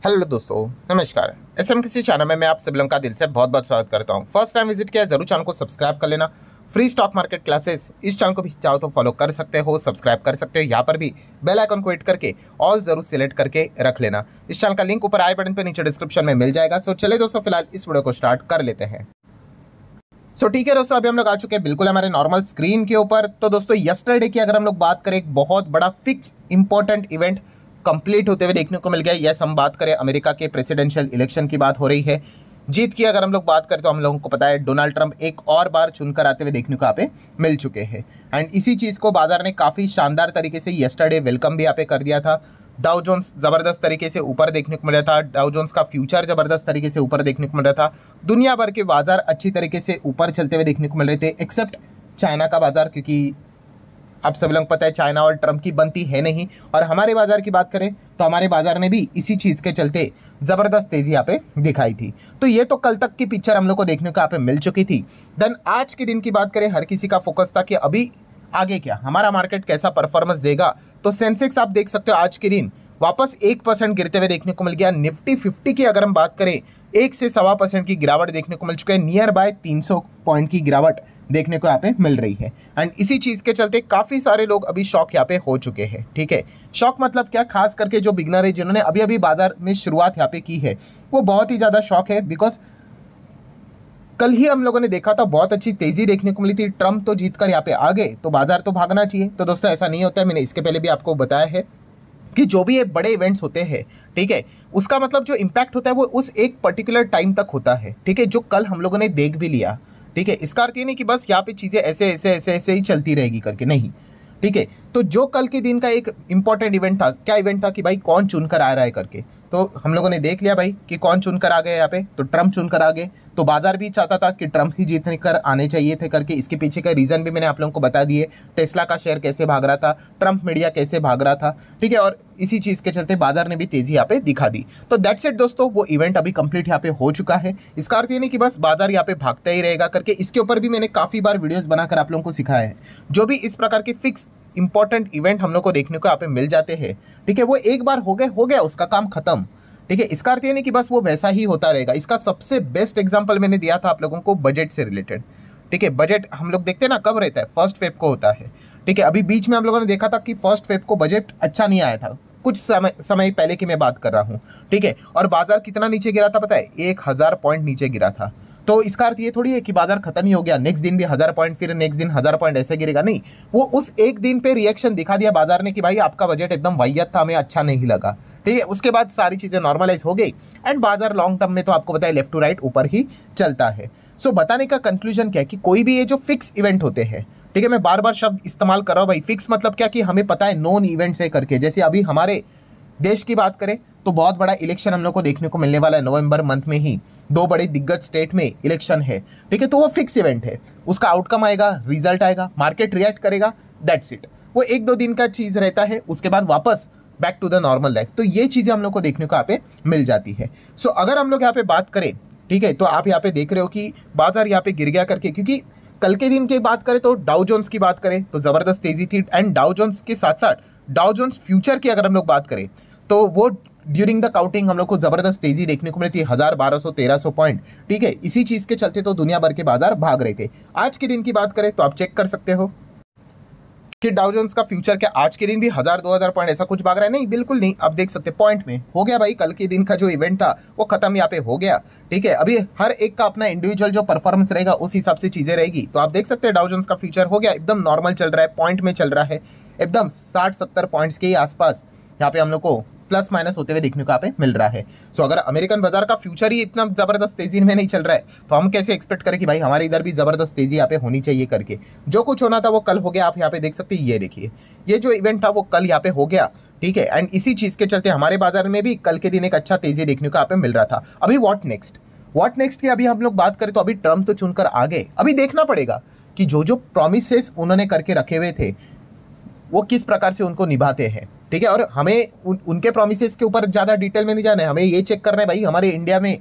Hello दोस्तों, नमस्कार। SMKC channel में मैं आप सभी लोगों का दिल से बहुत बहुत स्वागत करता हूं। फर्स्ट टाइम विजिट किया है जरूर चैनल को सब्सक्राइब कर लेना। फ्री स्टॉक मार्केट क्लासेस इस चैनल को भी चाहो तो फॉलो कर सकते हो, सब्सक्राइब कर सकते हो। यहाँ पर भी बेल आइकन को हिट करके ऑल जरूर सिलेक्ट करके रख लेना। इस चैनल का लिंक ऊपर आई बटन पर नीचे डिस्क्रिप्शन में मिल जाएगा। सो चले दोस्तों, फिलहाल इस वीडियो को स्टार्ट कर लेते हैं। ठीक है दोस्तों, अभी हम लोग आ चुके हैं बिल्कुल हमारे नॉर्मल स्क्रीन के ऊपर। तो दोस्तों यस्टरडे की अगर हम लोग बात करें, एक बहुत बड़ा फिक्स इंपॉर्टेंट इवेंट कंप्लीट होते हुए देखने को मिल गया। यस, हम बात करें अमेरिका के प्रेसिडेंशियल इलेक्शन की बात हो रही है। जीत की अगर हम लोग बात करें तो हम लोगों को पता है डोनाल्ड ट्रंप एक और बार चुनकर आते हुए देखने को यहाँ पे मिल चुके हैं। एंड इसी चीज़ को बाजार ने काफ़ी शानदार तरीके से यस्टरडे वेलकम भी यहाँ पे कर दिया था। डाउ जोन्स ज़बरदस्त तरीके से ऊपर देखने को मिल रहा था। डाउ जोन्स का फ्यूचर ज़बरदस्त तरीके से ऊपर देखने को मिल रहा था। दुनिया भर के बाजार अच्छी तरीके से ऊपर चलते हुए देखने को मिल रहे थे, एक्सेप्ट चाइना का बाजार, क्योंकि आप सब लोग पता है चाइना और ट्रंप की बनती है नहीं। और हमारे बाजार की बात करें तो हमारे बाजार ने भी इसी चीज़ के चलते ज़बरदस्त तेज़ी यहाँ पे दिखाई थी। तो ये तो कल तक की पिक्चर हम लोग को देखने को यहाँ पे मिल चुकी थी। देन आज के दिन की बात करें, हर किसी का फोकस था कि अभी आगे क्या, हमारा मार्केट कैसा परफॉर्मेंस देगा। तो सेंसेक्स आप देख सकते हो आज के दिन वापस 1% गिरते हुए देखने को मिल गया। निफ्टी 50 की अगर हम बात करें 1 से 1.25% की गिरावट देखने को मिल चुका है। नियर बाय 300 पॉइंट की गिरावट देखने को यहाँ पे मिल रही है। एंड इसी चीज़ के चलते काफ़ी सारे लोग अभी शॉक यहाँ पे हो चुके हैं। ठीक है, शॉक मतलब क्या, खास करके जो बिगनर है जिन्होंने अभी अभी बाजार में शुरुआत यहाँ पे की है, वो बहुत ही ज़्यादा शॉक है। बिकॉज कल ही हम लोगों ने देखा था बहुत अच्छी तेज़ी देखने को मिली थी। ट्रंप तो जीत कर यहाँ पे आ गए तो बाजार तो भागना चाहिए। तो दोस्तों ऐसा नहीं होता है, मैंने इसके पहले भी आपको बताया है कि जो भी ये बड़े इवेंट्स होते हैं, ठीक है, उसका मतलब जो इम्पैक्ट होता है वो उस एक पर्टिकुलर टाइम तक होता है। ठीक है, जो कल हम लोगों ने देख भी लिया। ठीक है, इसका अर्थ ये नहीं कि बस यहाँ पे चीज़ें ऐसे ऐसे ऐसे ऐसे ही चलती रहेगी करके, नहीं। ठीक है, तो जो कल के दिन का एक इंपॉर्टेंट इवेंट था, क्या इवेंट था कि भाई कौन चुनकर आ रहा है करके, तो हम लोगों ने देख लिया भाई कि कौन चुनकर आ गए यहाँ पे, तो ट्रंप चुनकर आ गए। तो बाजार भी चाहता था कि ट्रंप ही जीत कर आने चाहिए थे करके। इसके पीछे का रीज़न भी मैंने आप लोगों को बता दिए। टेस्ला का शेयर कैसे भाग रहा था, ट्रंप मीडिया कैसे भाग रहा था। ठीक है, और इसी चीज़ के चलते बाजार ने भी तेज़ी यहाँ पे दिखा दी। तो दैट्स इट दोस्तों, वो इवेंट अभी कंप्लीट यहाँ पे हो चुका है। इसका अर्थ ये नहीं कि बस बाजार यहाँ पे भागता ही रहेगा करके। इसके ऊपर भी मैंने काफ़ी बार वीडियोज़ बनाकर आप लोगों को सिखाया है। जो भी इस प्रकार के फिक्स इंपॉर्टेंट इवेंट हम लोग को देखने को यहाँ पे मिल जाते हैं, ठीक है, वो एक बार हो गया उसका काम खत्म। ठीक है, इसका अर्थ ये नहीं कि बस वो वैसा ही होता रहेगा। इसका सबसे बेस्ट एग्जांपल मैंने दिया था आप लोगों को बजट से रिलेटेड। ठीक है, बजट हम लोग देखते हैं ना कब रहता है, 1 फेब को होता है। ठीक है, अभी बीच में हम लोगों ने देखा था कि 1 फेब को बजट अच्छा नहीं आया था, कुछ समय पहले की मैं बात कर रहा हूँ। ठीक है, और बाजार कितना नीचे गिरा था पता है, 1000 पॉइंट नीचे गिरा था। तो इसका अर्थ ये थोड़ी है कि बाजार खत्म ही हो गया, नेक्स्ट दिन भी 1000 पॉइंट, फिर नेक्स्ट दिन 1000 पॉइंट ऐसे गिरेगा, नहीं। वो उस एक दिन पे रिएक्शन दिखा दिया बाजार ने कि भाई आपका बजट एकदम वाहियात था, हमें अच्छा नहीं लगा। ठीक है, उसके बाद सारी चीज़ें नॉर्मलाइज हो गई एंड बाजार लॉन्ग टर्म में तो आपको पता है लेफ्ट टू राइट ऊपर ही चलता है। सो बताने का कंक्लूजन क्या है कि कोई भी ये जो फिक्स इवेंट होते हैं, ठीक है, मैं बार बार शब्द इस्तेमाल कर रहा हूँ भाई, फिक्स मतलब क्या कि हमें पता है नॉन इवेंट्स है करके। जैसे अभी हमारे देश की बात करें तो बहुत बड़ा इलेक्शन हम लोग को देखने को मिलने वाला है। नवंबर मंथ में ही 2 बड़े दिग्गज स्टेट में इलेक्शन है। ठीक है, तो वो फिक्स इवेंट है, उसका आउटकम आएगा, रिजल्ट आएगा, मार्केट रिएक्ट करेगा, दैट्स इट। वो 1-2 दिन का चीज़ रहता है, उसके बाद वापस back to the normal life. तो ये चीज़ें हम लोग को देखने को यहाँ पे मिल जाती है। सो अगर हम लोग यहाँ पे बात करें, ठीक है, तो आप यहाँ पे देख रहे हो कि बाजार यहाँ पे गिर गया करके, क्योंकि कल के दिन की बात करें तो डाउ जोन्स की बात करें तो ज़बरदस्त तेज़ी थी। एंड डाउ जोन्स के साथ साथ डाउ जोन्स फ्यूचर की अगर हम लोग बात करें तो वो ड्यूरिंग द काउंटिंग हम लोग को ज़बरदस्त तेज़ी देखने को मिली थी, 1000, 1200, 1300 पॉइंट। ठीक है, इसी चीज़ के चलते तो दुनिया भर के बाजार भाग रहे थे। आज के दिन की बात करें तो आप चेक कर सकते हो कि डाउ जोन्स का फ्यूचर क्या आज के दिन भी 1000-2000 पॉइंट ऐसा कुछ भाग रहा है, नहीं, बिल्कुल नहीं। आप देख सकते पॉइंट में हो गया भाई, कल के दिन का जो इवेंट था वो खत्म यहाँ पे हो गया। ठीक है, अभी हर एक का अपना इंडिविजुअल जो परफॉर्मेंस रहेगा उस हिसाब से चीज़ें रहेगी। तो आप देख सकते हैं डाउ जोन्स का फ्यूचर हो गया एकदम नॉर्मल चल रहा है, पॉइंट में चल रहा है, एकदम 60-70 पॉइंट्स के आसपास यहाँ पे हम लोग को प्लस माइनस होते हुए देखने को यहाँ पे मिल रहा है। सो अगर अमेरिकन बाजार का फ्यूचर ही इतना ज़बरदस्त तेज़ी में नहीं चल रहा है तो हम कैसे एक्सपेक्ट करें कि भाई हमारे इधर भी ज़बरदस्त तेज़ी यहाँ पे होनी चाहिए करके। जो कुछ होना था वो कल हो गया। आप यहाँ पे देख सकते हैं, ये देखिए, ये जो इवेंट था वो कल यहाँ पे हो गया। ठीक है, एंड इसी चीज़ के चलते हमारे बाजार में भी कल के दिन एक अच्छा तेज़ी देखने को यहाँ पे मिल रहा था। अभी व्हाट नेक्स्ट की अभी हम लोग बात करें तो अभी ट्रंप तो चुनकर आ गए। अभी देखना पड़ेगा कि जो जो प्रोमिसेस उन्होंने करके रखे हुए थे वो किस प्रकार से उनको निभाते हैं। ठीक है, और हमें उनके प्रोमिसेस के ऊपर ज़्यादा डिटेल में नहीं जाना है, हमें ये चेक करना है भाई हमारे इंडिया में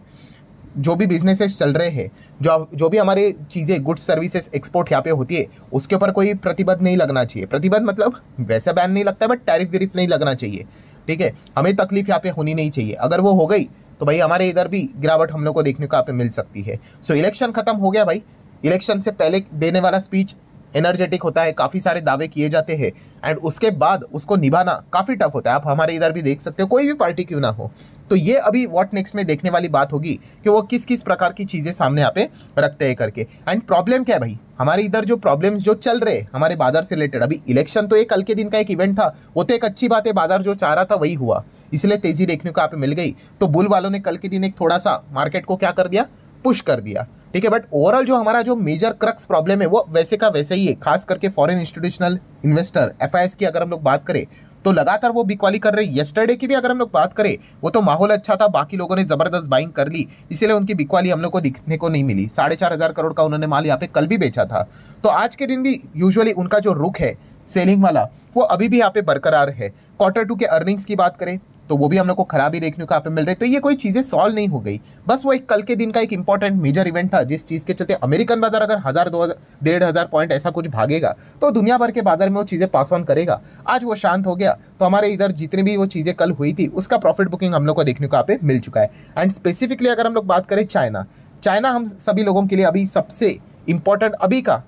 जो भी बिजनेसेस चल रहे हैं, जो भी हमारे चीज़ें गुड्स सर्विसेज एक्सपोर्ट यहाँ पे होती है, उसके ऊपर कोई प्रतिबंध नहीं लगना चाहिए। प्रतिबंध मतलब वैसा बैन नहीं लगता है, बट टैरिफ वेरिफ नहीं लगना चाहिए। ठीक है, हमें तकलीफ यहाँ पे होनी नहीं चाहिए। अगर वो हो गई तो भाई हमारे इधर भी गिरावट हम लोग को देखने को यहाँ पे मिल सकती है। सो इलेक्शन खत्म हो गया भाई। इलेक्शन से पहले देने वाला स्पीच एनर्जेटिक होता है, काफ़ी सारे दावे किए जाते हैं एंड उसके बाद उसको निभाना काफ़ी टफ होता है। आप हमारे इधर भी देख सकते हो, कोई भी पार्टी क्यों ना हो। तो ये अभी व्हाट नेक्स्ट में देखने वाली बात होगी कि वो किस किस प्रकार की चीज़ें सामने यहाँ पे रखते हैं करके। एंड प्रॉब्लम क्या है भाई, हमारे इधर जो प्रॉब्लम्स जो चल रहे हैं हमारे बाजार से रिलेटेड, अभी इलेक्शन तो एक कल के दिन का एक इवेंट था, वो तो एक अच्छी बात है, बाजार जो चाह रहा था वही हुआ, इसलिए तेजी देखने को यहाँ पे मिल गई। तो बुल वालों ने कल के दिन एक थोड़ा सा मार्केट को क्या कर दिया, पुश कर दिया, ठीक है। बट ओवरऑल जो हमारा जो मेजर क्रक्स प्रॉब्लम है वो वैसे का वैसे ही है, खास करके फॉरेन इंस्टीट्यूशनल इन्वेस्टर एफआईएस की अगर हम लोग बात करें तो लगातार वो बिकवाली कर रहे हैं। येस्टरडे की भी अगर हम लोग बात करें वो तो माहौल अच्छा था, बाकी लोगों ने जबरदस्त बाइंग कर ली, इसीलिए उनकी बिकवाली हम लोग को दिखने को नहीं मिली। 4,500 करोड़ का उन्होंने माल यहाँ पे कल भी बेचा था। तो आज के दिन भी यूजुअली उनका जो रुख है सेलिंग वाला वो अभी भी यहाँ पे बरकरार है। Q2 के अर्निंग्स की बात करें तो वो भी हम लोग को खराबी देखने को यहाँ पे मिल रही है। तो ये कोई चीज़ें सॉल्व नहीं हो गई, बस वो एक कल के दिन का एक इंपॉर्टेंट मेजर इवेंट था जिस चीज़ के चलते अमेरिकन बाजार अगर 1,000-1,500 पॉइंट ऐसा कुछ भागेगा तो दुनिया भर के बाजार में वो चीज़ें पास ऑन करेगा। आज वो शांत हो गया तो हमारे इधर जितनी भी वो चीज़ें कल हुई थी उसका प्रॉफिट बुकिंग हम लोग को देखने को यहाँ पे मिल चुका है। एंड स्पेसिफिकली अगर हम लोग बात करें चाइना हम सभी लोगों के लिए अभी सबसे इंपॉर्टेंट अभी का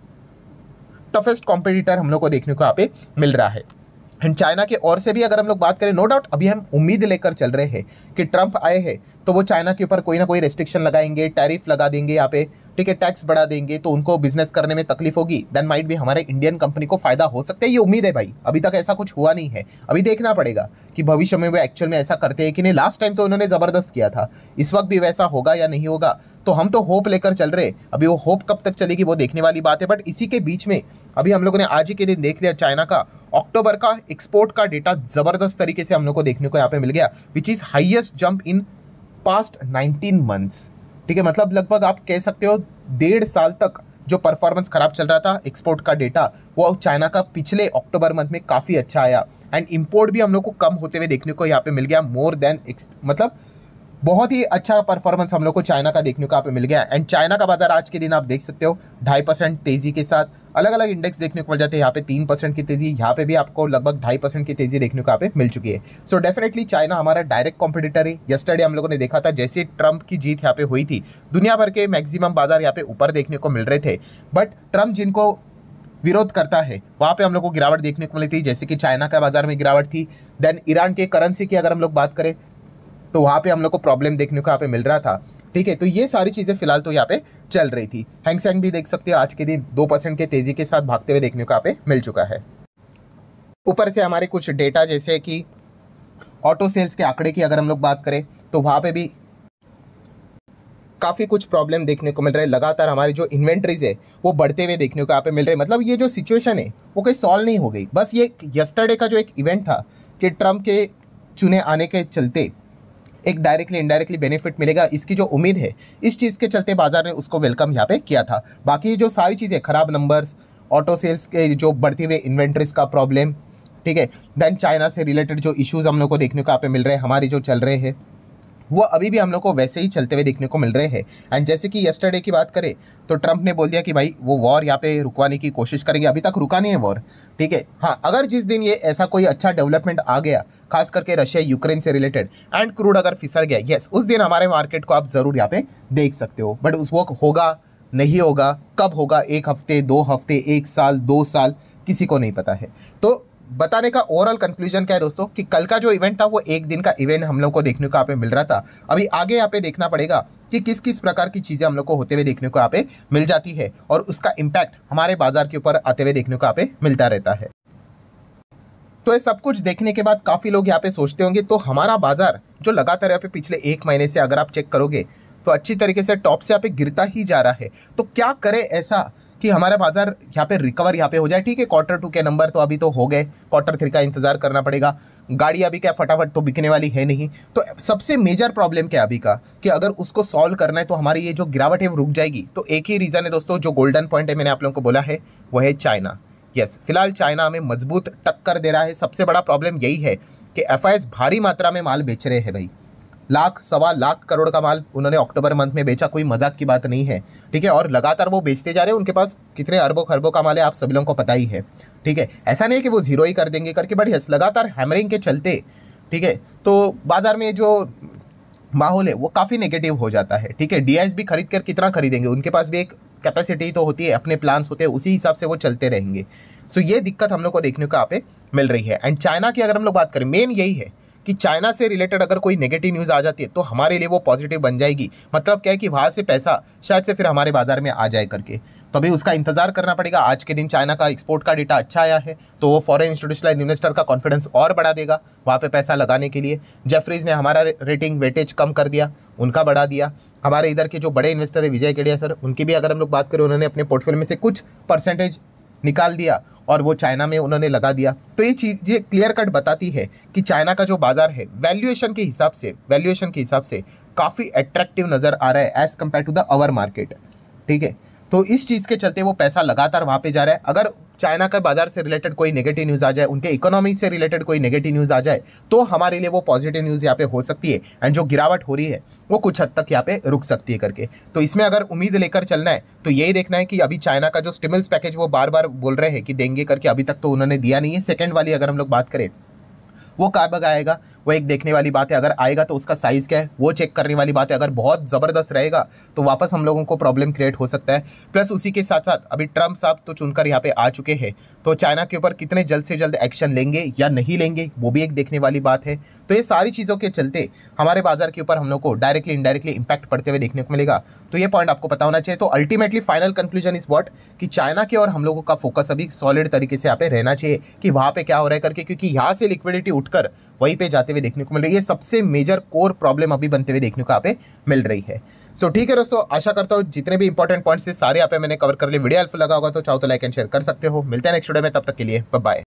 टफेस्ट कॉम्पिटिटर हम लोग को देखने को यहाँ पे मिल रहा है। एंड चाइना के और से भी अगर हम लोग बात करें, नो डाउट अभी हम उम्मीद लेकर चल रहे हैं कि ट्रंप आए हैं तो वो चाइना के ऊपर कोई ना कोई रेस्ट्रिक्शन लगाएंगे, टैरिफ लगा देंगे यहाँ पे, ठीक है, टैक्स बढ़ा देंगे, तो उनको बिजनेस करने में तकलीफ होगी। देन माइट भी हमारे इंडियन कंपनी को फायदा हो सकता है, ये उम्मीद है भाई। अभी तक ऐसा कुछ हुआ नहीं है, अभी देखना पड़ेगा कि भविष्य में वो एक्चुअल में ऐसा करते हैं कि नहीं। लास्ट टाइम तो उन्होंने जबरदस्त किया था, इस वक्त भी वैसा होगा या नहीं होगा तो हम तो होप लेकर चल रहे। अभी वो होप कब तक चलेगी वो देखने वाली बात है। बट इसी के बीच में अभी हम लोगों ने आज ही के दिन देख लिया चाइना का अक्टूबर का एक्सपोर्ट का डेटा जबरदस्त तरीके से हम लोग को देखने को यहाँ पे मिल गया, which is highest jump in past 19 months, ठीक है। मतलब लगभग आप कह सकते हो 1.5 साल तक जो परफॉर्मेंस खराब चल रहा था एक्सपोर्ट का डेटा, वो चाइना का पिछले अक्टूबर मंथ में काफ़ी अच्छा आया। एंड इंपोर्ट भी हम लोग को कम होते हुए देखने को यहाँ पे मिल गया, मोर देन मतलब बहुत ही अच्छा परफॉर्मेंस हम लोग को चाइना का देखने को यहाँ पे मिल गया। एंड चाइना का बाजार आज के दिन आप देख सकते हो 2.5% तेजी के साथ अलग अलग इंडेक्स देखने को मिल जाते हैं। यहाँ पे 3% की तेजी, यहाँ पे भी आपको लगभग 2.5% की तेजी देखने को यहाँ पे मिल चुकी है। सो डेफिनेटली चाइना हमारा डायरेक्ट कॉम्पिटिटर है। येस्टरडे हम लोगों ने देखा था जैसे ट्रंप की जीत यहाँ पे हुई थी, दुनिया भर के मैक्सिमम बाजार यहाँ पे ऊपर देखने को मिल रहे थे, बट ट्रंप जिनको विरोध करता है वहाँ पे हम लोग को गिरावट देखने को मिली थी, जैसे कि चाइना का बाजार में गिरावट थी। देन ईरान के करेंसी की अगर हम लोग बात करें तो वहाँ पे हम लोग को प्रॉब्लम देखने को यहाँ पे मिल रहा था, ठीक है। तो ये सारी चीज़ें फिलहाल तो यहाँ पे चल रही थी। हैंग सेंग भी देख सकते हो आज के दिन 2% के तेजी के साथ भागते हुए देखने को यहाँ पे मिल चुका है। ऊपर से हमारे कुछ डेटा जैसे कि ऑटो सेल्स के आंकड़े की अगर हम लोग बात करें तो वहाँ पे भी काफ़ी कुछ प्रॉब्लम देखने को मिल रहा है। लगातार हमारी जो इन्वेंट्रीज है वो बढ़ते हुए देखने को यहाँ पे मिल रहे हैं। मतलब ये जो सिचुएशन है वो कहीं सॉल्व नहीं हो गई, बस ये यस्टरडे का जो एक इवेंट था कि ट्रंप के चुने आने के चलते एक डायरेक्टली इनडायरेक्टली बेनिफिट मिलेगा, इसकी जो उम्मीद है इस चीज़ के चलते बाजार ने उसको वेलकम यहाँ पे किया था। बाकी जो सारी चीज़ें खराब नंबर्स, ऑटो सेल्स के जो बढ़ती हुए इन्वेंट्रीज का प्रॉब्लम, ठीक है, देन चाइना से रिलेटेड जो इश्यूज़ हम लोग को देखने को यहाँ पे मिल रहे हैं, हमारी जो चल रहे हैं वो अभी भी हम लोग को वैसे ही चलते हुए देखने को मिल रहे हैं। एंड जैसे कि येस्टरडे की बात करें तो ट्रंप ने बोल दिया कि भाई वो वॉर यहाँ पे रुकवाने की कोशिश करेंगे, अभी तक रुका नहीं है वॉर, ठीक है। हाँ, अगर जिस दिन ये ऐसा कोई अच्छा डेवलपमेंट आ गया खास करके रशिया यूक्रेन से रिलेटेड एंड क्रूड अगर फिसल गया, यस, उस दिन हमारे मार्केट को आप ज़रूर यहाँ पे देख सकते हो। बट उस वक्त होगा नहीं होगा, कब होगा, 1 हफ्ते 2 हफ्ते 1 साल 2 साल, किसी को नहीं पता है। तो बताने का ओवरऑल कंक्लूजन क्या है दोस्तों कि कल का जो इवेंट था वो एक दिन का इवेंट हम लोग को देखने को यहाँ पे मिल रहा था। अभी आगे यहाँ पे देखना पड़ेगा कि किस किस प्रकार की चीज़ें हम लोग को होते हुए देखने को यहाँ पे मिल जाती है और उसका इम्पैक्ट हमारे बाजार के ऊपर आते हुए देखने को यहाँ पे मिलता रहता है। तो ये सब कुछ देखने के बाद काफ़ी लोग यहाँ पे सोचते होंगे तो हमारा बाजार जो लगातार यहाँ पे पिछले 1 महीने से अगर आप चेक करोगे तो अच्छी तरीके से टॉप से यहाँ पे गिरता ही जा रहा है, तो क्या करे ऐसा कि हमारा बाजार यहाँ पे रिकवर यहाँ पे हो जाए। ठीक है, Q2 के नंबर तो अभी तो हो गए, Q3 का इंतजार करना पड़ेगा। गाड़ी अभी क्या फटाफट तो बिकने वाली है नहीं। तो सबसे मेजर प्रॉब्लम क्या अभी का कि अगर उसको सॉल्व करना है तो हमारी ये जो गिरावट है वो रुक जाएगी। तो एक ही रीज़न है दोस्तों, जो गोल्डन पॉइंट है मैंने आप लोगों को बोला है वो है चाइना। यस, फिलहाल चाइना हमें मजबूत टक्कर दे रहा है। सबसे बड़ा प्रॉब्लम यही है कि एफआईएस भारी मात्रा में माल बेच रहे हैं भाई, 1,00,000-1,25 करोड़ का माल उन्होंने अक्टूबर मंथ में बेचा, कोई मजाक की बात नहीं है। ठीक है, और लगातार वो बेचते जा रहे हैं। उनके पास कितने अरबों खरबों का माल है आप सभी लोगों को पता ही है। ठीक है, ऐसा नहीं है कि वो जीरो ही कर देंगे करके, बट यस लगातार हैमरिंग के चलते ठीक है। तो बाजार में जो माहौल है वो काफ़ी नेगेटिव हो जाता है, ठीक है। डीआईएस भी खरीद कर कितना खरीदेंगे, उनके पास भी एक कैपेसिटी तो होती है, अपने प्लान्स होते हैं, उसी हिसाब से वो चलते रहेंगे। सो ये दिक्कत हम लोग को देखने को यहाँ पे मिल रही है। एंड चाइना की अगर हम लोग बात करें, मेन यही है कि चाइना से रिलेटेड अगर कोई नेगेटिव न्यूज़ आ जाती है तो हमारे लिए वो पॉजिटिव बन जाएगी। मतलब क्या है कि वहाँ से पैसा शायद से फिर हमारे बाजार में आ जाए करके, तो अभी उसका इंतजार करना पड़ेगा। आज के दिन चाइना का एक्सपोर्ट का डेटा अच्छा आया है, तो वो फॉरेन इंस्टीट्यूशनल इन्वेस्टर का कॉन्फिडेंस और बढ़ा देगा वहाँ पे पैसा लगाने के लिए। जेफरीज ने हमारा रेटिंग वेटेज कम कर दिया, उनका बढ़ा दिया। हमारे इधर के जो बड़े इन्वेस्टर है विजय केडिया सर, उनकी भी अगर हम लोग बात करें, उन्होंने अपने पोर्टफोलियो में से कुछ परसेंटेज निकाल दिया और वो चाइना में उन्होंने लगा दिया। तो ये चीज़ ये क्लियर कट बताती है कि चाइना का जो बाजार है वैल्यूएशन के हिसाब से काफ़ी अट्रैक्टिव नज़र आ रहा है as compare to the our market, ठीक है। तो इस चीज़ के चलते वो पैसा लगातार वहाँ पे जा रहा है। अगर चाइना का बाजार से रिलेटेड कोई नेगेटिव न्यूज़ आ जाए, उनके इकोनॉमी से रिलेटेड कोई नेगेटिव न्यूज़ आ जाए, तो हमारे लिए वो पॉजिटिव न्यूज़ यहाँ पे हो सकती है। एंड जो गिरावट हो रही है वो कुछ हद तक यहाँ पे रुक सकती है करके। तो इसमें अगर उम्मीद लेकर चलना है तो यही देखना है कि अभी चाइना का जो स्टिमुलस पैकेज वो बार बार बोल रहे हैं कि देंगे करके, अभी तक तो उन्होंने दिया नहीं है। सेकेंड वाली अगर हम लोग बात करें वो कब आएगा, वो एक देखने वाली बात है। अगर आएगा तो उसका साइज़ क्या है वो चेक करने वाली बात है। अगर बहुत ज़बरदस्त रहेगा तो वापस हम लोगों को प्रॉब्लम क्रिएट हो सकता है। प्लस उसी के साथ साथ अभी ट्रम्प साहब तो चुनकर यहाँ पे आ चुके हैं, तो चाइना के ऊपर कितने जल्द से जल्द एक्शन लेंगे या नहीं लेंगे वो भी एक देखने वाली बात है। तो ये सारी चीज़ों के चलते हमारे बाजार के ऊपर हम लोग को डायरेक्टली इनडायरेक्टली इंपैक्ट पड़ते हुए देखने को मिलेगा। तो ये पॉइंट आपको पता होना चाहिए। तो ultimately final conclusion is what कि चाइना के और हम लोगों का फोकस अभी सॉलिड तरीके से यहाँ पे रहना चाहिए कि वहाँ पे क्या हो रहा है करके, क्योंकि यहाँ से लिक्विडिटी उठकर वहीं पे जाते हुए देखने को मिल रही है। ये सबसे मेजर कोर प्रॉब्लम अभी बनते हुए देखने को यहाँ पे मिल रही है। सो ठीक है दोस्तों, आशा करता हूँ जितने भी इंपॉर्टेंट पॉइंट्स थे सारे यहाँ पे मैंने कवर कर लिए। वीडियो हेल्पफुल लगा होगा तो चाहो तो लाइक एंड शेयर कर सकते हो। मिलते हैं नेक्स्ट वीडियो में, तब तक के लिए बाय बाय।